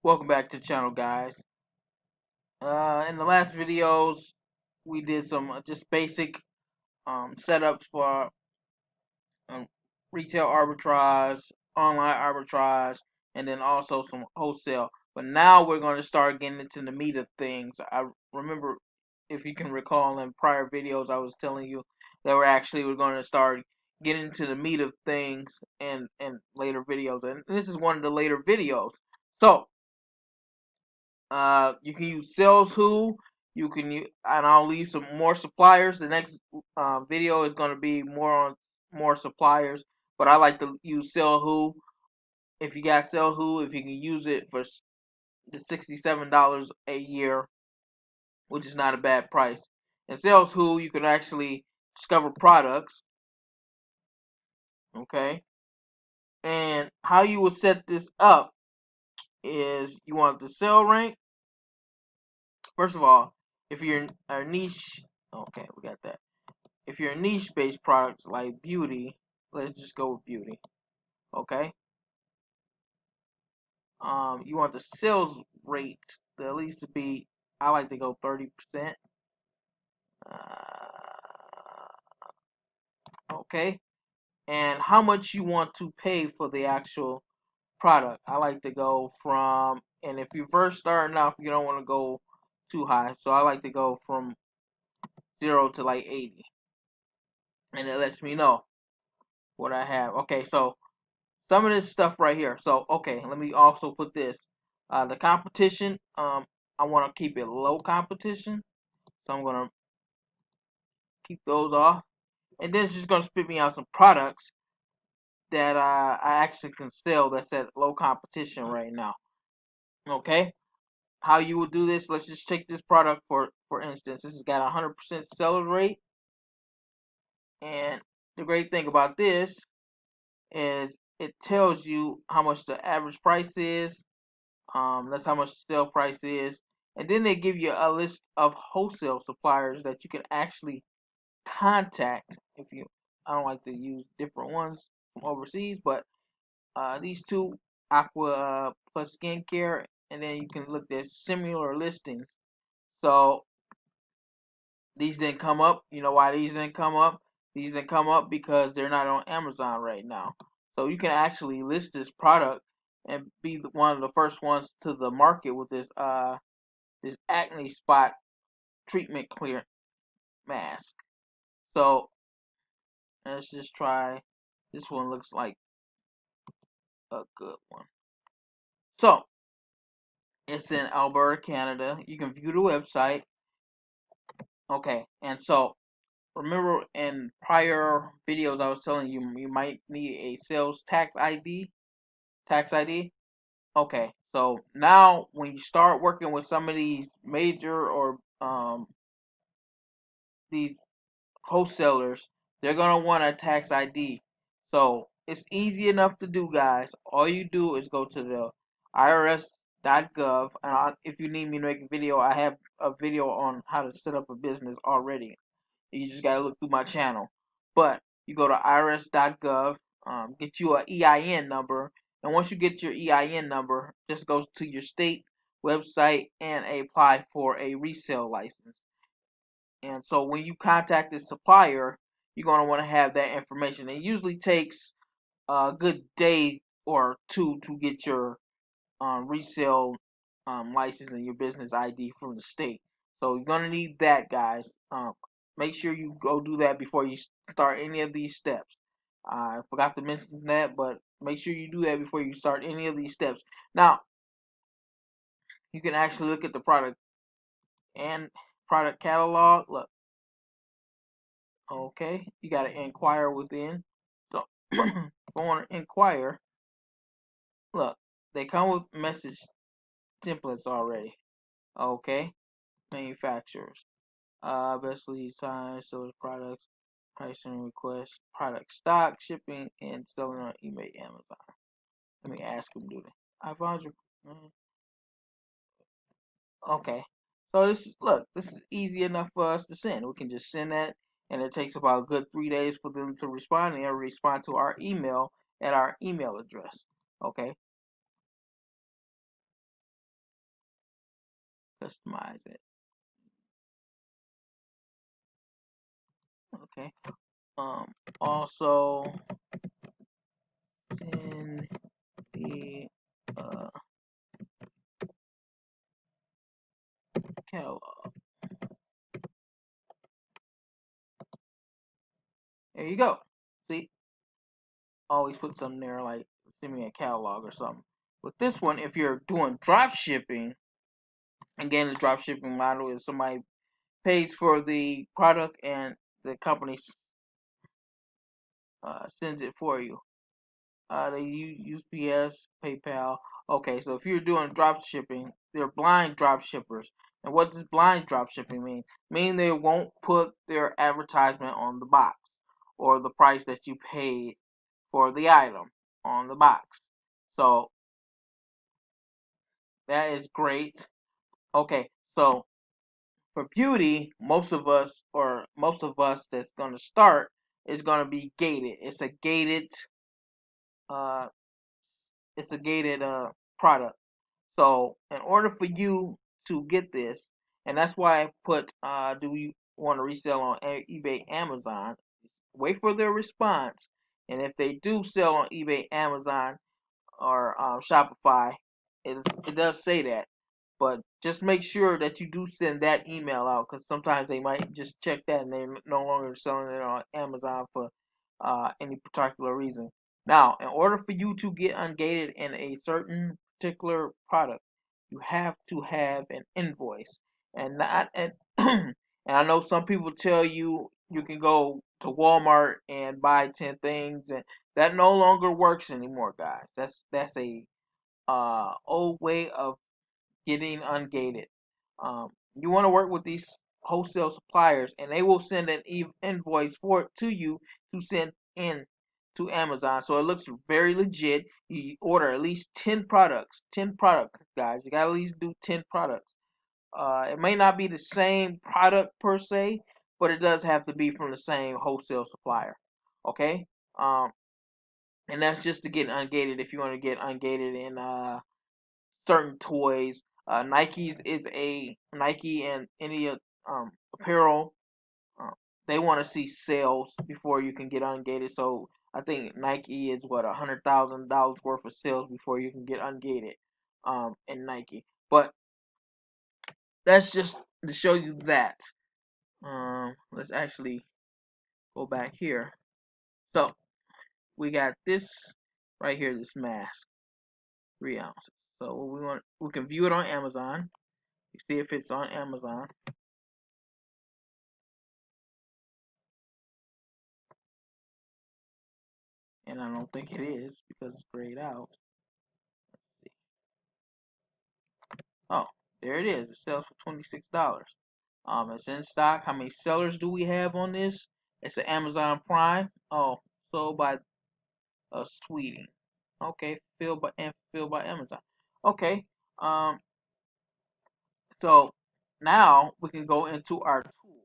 Welcome back to the channel, guys. In the last videos, we did some just basic setups for um, retail arbitrage, online arbitrage, and then also some wholesale. But now we're going to start getting into the meat of things. I remember, if you can recall, in prior videos, I was telling you that we're going to start getting into the meat of things in later videos, and this is one of the later videos. So you can use sales who. You can use, and I'll leave some more suppliers. The next video is going to be more on more suppliers, but I like to use sell who. If you got sell who, if you can use it for the $67 a year, which is not a bad price. And sales who, you can actually discover products. Okay, and how you will set this up is you want the sell rank. First of all, if you're a niche, okay, we got that. If you're niche-based products like beauty, let's just go with beauty, okay? You want the sales rate to at least to be, I like to go 30%. Okay, and how much you want to pay for the actual product. I like to go from, and if you're first starting off, you don't want to go too high, so I like to go from 0 to like 80, and it lets me know what I have. Okay, so some of this stuff right here. So, okay, let me also put this. The competition, I want to keep it low competition. So I'm going to keep those off. And then it's just going to spit me out some products that I actually can sell that's at low competition right now. Okay? How you would do this, let's just take this product for instance. This has got a 100% seller rate. And the great thing about this is it tells you how much the average price is. That's how much the sale price is. And then they give you a list of wholesale suppliers that you can actually contact. If you, I don't like to use different ones from overseas, but these two, Aqua plus Skincare, and then you can look at similar listings. So these didn't come up. You know why these didn't come up? These didn't come up because they're not on Amazon right now. So you can actually list this product and be one of the first ones to the market with this acne spot treatment clear mask. So let's just try. This one looks like a good one. So it's in Alberta, Canada. You can view the website. Okay, and so remember in prior videos I was telling you you might need a sales tax ID. Tax ID. Okay, so now when you start working with some of these major or these wholesalers, they're gonna want a tax ID. So it's easy enough to do, guys. All you do is go to the IRS.gov, and if you need me to make a video, I have a video on how to set up a business already. You just gotta look through my channel. But you go to irs.gov, get you a EIN number, and once you get your EIN number, just go to your state website and apply for a resale license. And so when you contact the supplier, you're going to want to have that information. It usually takes a good day or two to get your resale license and your business ID from the state. So you're going to need that, guys. Make sure you go do that before you start any of these steps. I forgot to mention that, but make sure you do that before you start any of these steps. Now, you can actually look at the product and product catalog. Look. Okay, you got to inquire within. So go on inquire. Look, they come with message templates already. Okay, manufacturers. Best lead time, sales products, pricing requests, product stock, shipping, and selling on eBay, Amazon. Let me ask them, do they? I found your. Okay. So this is easy enough for us to send. We can just send that, and it takes about a good 3 days for them to respond, and they'll respond to our email at our email address. Okay, customize it. Okay. Um. Also send the uh, catalog. There you go. See, always put something there like send me a catalog or something. With this one, if you're doing drop shipping, again, the drop shipping model is somebody pays for the product and the company sends it for you. They use UPS, PayPal. Okay, so if you're doing drop shipping, they're blind drop shippers. And what does blind drop shipping mean? Mean they won't put their advertisement on the box or the price that you paid for the item on the box. So that is great. Okay, so for beauty, most of us that's gonna start is gonna be gated. Uh it's a gated product. So in order for you to get this, and that's why I put do you want to resell on eBay, Amazon? Wait for their response, and if they do sell on eBay, Amazon, or Shopify, it does say that. But just make sure that you do send that email out because sometimes they might just check that and they're no longer selling it on Amazon for any particular reason. Now, in order for you to get ungated in a certain particular product, you have to have an invoice, and not and and I know some people tell you you can go to Walmart and buy 10 things, and that no longer works anymore, guys. That's a old way of getting ungated. You want to work with these wholesale suppliers, and they will send an invoice for it to you to send in to Amazon. So it looks very legit. You order at least 10 products. 10 products, guys. You got to at least do 10 products. It may not be the same product per se, but it does have to be from the same wholesale supplier. Okay? Um, and that's just to get ungated if you want to get ungated in certain toys. Nike and any apparel. Uh, they want to see sales before you can get ungated. So I think Nike is what $100,000 worth of sales before you can get ungated in Nike. But that's just to show you that. Let's actually go back here. So we got this right here, this mask, 3 ounces. So we can view it on Amazon. See if it's on Amazon. And I don't think it is because it's grayed out. Oh, there it is. It sells for $26. It's in stock. How many sellers do we have on this? It's an Amazon Prime. Oh, sold by a Sweetie. Okay, filled by Amazon. Okay. Um. So now we can go into our tools.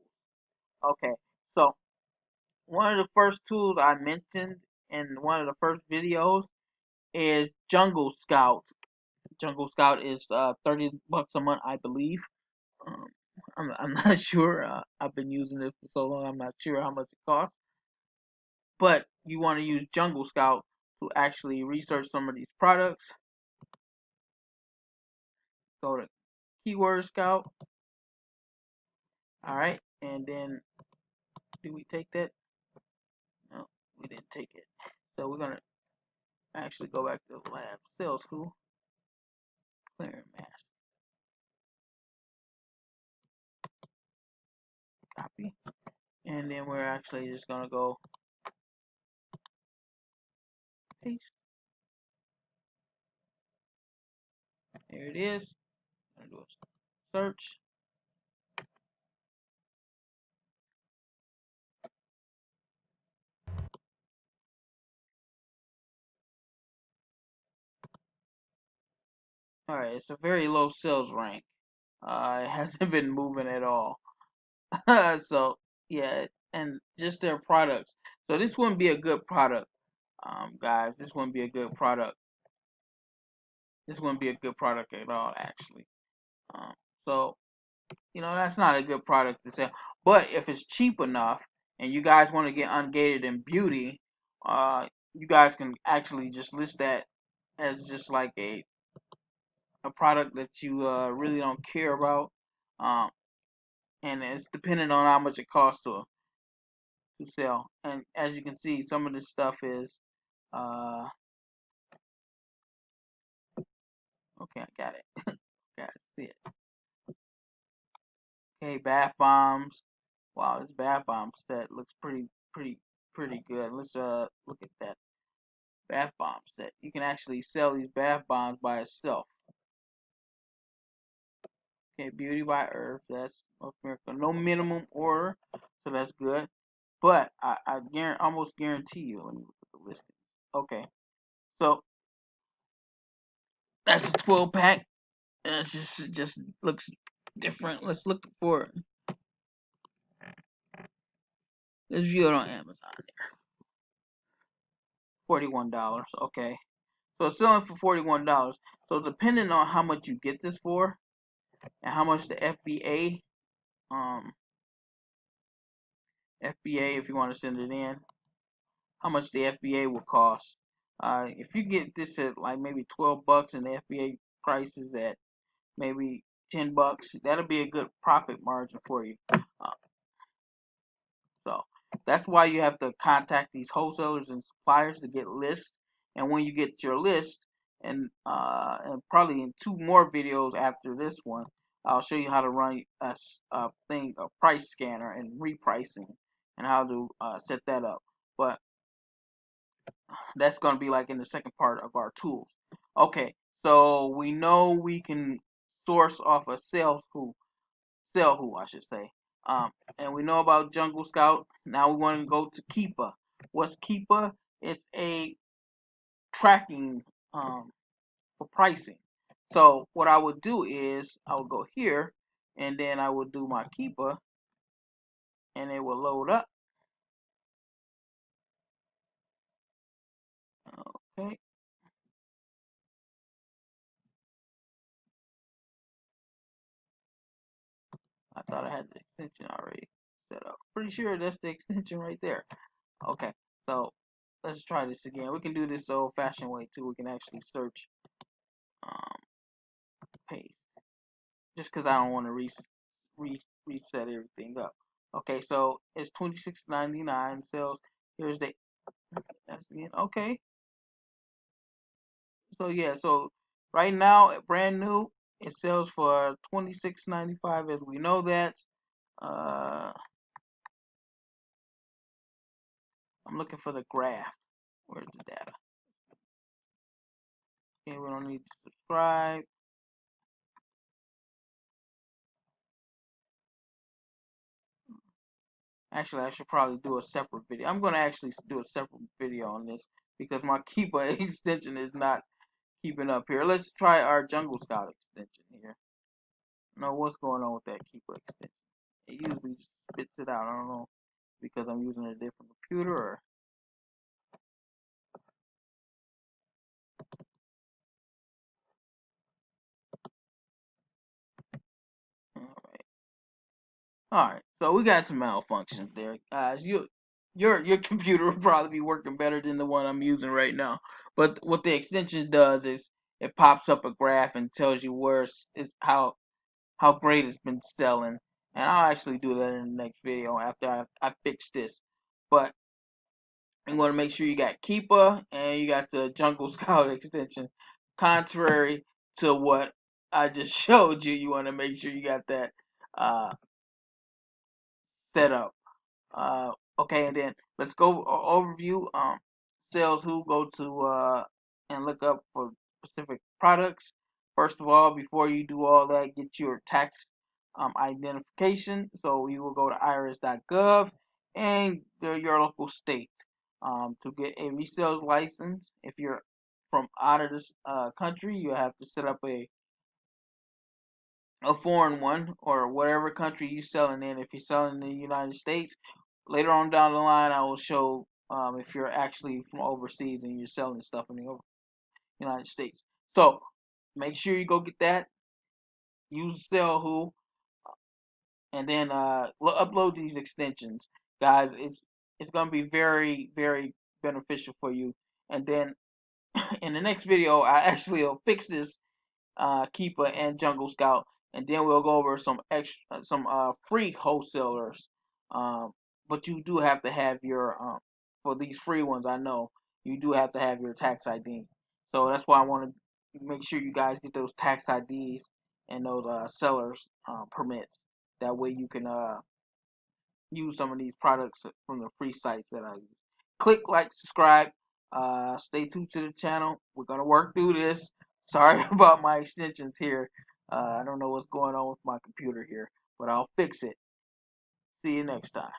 Okay. So one of the first tools I mentioned in one of the first videos is Jungle Scout. Jungle Scout is $30 a month, I believe. Um, I'm not sure. I've been using it for so long. I'm not sure how much it costs. But you want to use Jungle Scout to actually research some of these products. Go to Keyword Scout. All right, and then do we take that? No, we didn't take it. So we're gonna actually go back to the lab. Sales School. Clearing mask. Copy. And then we're actually just gonna go paste. There it is. I'm gonna do a search. All right, it's a very low sales rank. It hasn't been moving at all. So yeah, and just their products. So this wouldn't be a good product, guys. This wouldn't be a good product. This wouldn't be a good product at all, actually. Um, so that's not a good product to sell. But if it's cheap enough and you guys want to get ungated in beauty, you guys can actually just list that as just like a product that you really don't care about. Um, and it's dependent on how much it costs to sell. And as you can see, some of this stuff is okay. I got it. Guys, see it. Okay, bath bombs. Wow, this bath bomb set looks pretty good. Let's look at that bath bomb set. You can actually sell these bath bombs by itself. Okay, Beauty by Earth. That's North America. No minimum order, so that's good. But I almost guarantee you. Let me look at the listing. Okay, so that's a 12 pack. And it's just looks different. Let's look for it. Let's view it on Amazon. $41. Okay. So it's selling for $41. So depending on how much you get this for and how much the FBA if you want to send it in, how much the FBA will cost. If you get this at like maybe $12 and the FBA price is at maybe $10, that'll be a good profit margin for you. So that's why you have to contact these wholesalers and suppliers to get lists. And when you get your list, and probably in 2 more videos after this one, I'll show you how to run a price scanner and repricing, and how to set that up. But that's going to be like in the second part of our tools. Okay, so we know we can source off of sell who I should say. And we know about Jungle Scout. Now we want to go to Keepa. What's Keepa? It's a tracking for pricing. So what I would do is I would go here, and then I would do my Keepa, and it will load up. Okay. I thought I had the extension already set up. Pretty sure that's the extension right there. Okay. So let's try this again. We can do this the old-fashioned way too. We can actually search um, paste. Just because I don't want to reset everything up. Okay, so it's $26.99 sales. Here's that's again. Okay, so yeah, so right now, brand new, it sells for $26.95. As we know that. Uh, I'm looking for the graph. Where's the data? Okay, we don't need to subscribe. Actually, I should probably do a separate video. I'm going to actually do a separate video on this because my Keeper extension is not keeping up here. Let's try our Jungle Scout extension here. Know what's going on with that Keeper extension. It usually spits it out. I don't know because I'm using a different computer or. Alright. Alright. So we got some malfunctions there. Guys, your computer will probably be working better than the one I'm using right now. But what the extension does is it pops up a graph and tells you where it's how great it's been selling. And I'll actually do that in the next video after I fix this. But you want to make sure you got Keepa and you got the Jungle Scout extension. Contrary to what I just showed you, you want to make sure you got that uh, set up. Okay, and then let's go overview. Sales who go to and look up for specific products. First of all, before you do all that, get your tax identification. So you will go to irs.gov and your local state to get a resales license. If you're from out of this country, you have to set up a foreign one or whatever country you're selling in. If you're selling in the United States, later on down the line, I will show if you're actually from overseas and you're selling stuff in the United States. So make sure you go get that. Use Sell Who, and then upload these extensions, guys. It's gonna be very very beneficial for you. And then in the next video, I actually will fix this Keeper and Jungle Scout, and then we'll go over some extra, some free wholesalers. Um, but you do have to have your for these free ones. I know you do have to have your tax ID, so that's why I want to make sure you guys get those tax IDs and those sellers permits. That way you can use some of these products from the free sites that I use. Click like, subscribe. Stay tuned to the channel. We're gonna work through this. Sorry about my extensions here. I don't know what's going on with my computer here, but I'll fix it. See you next time.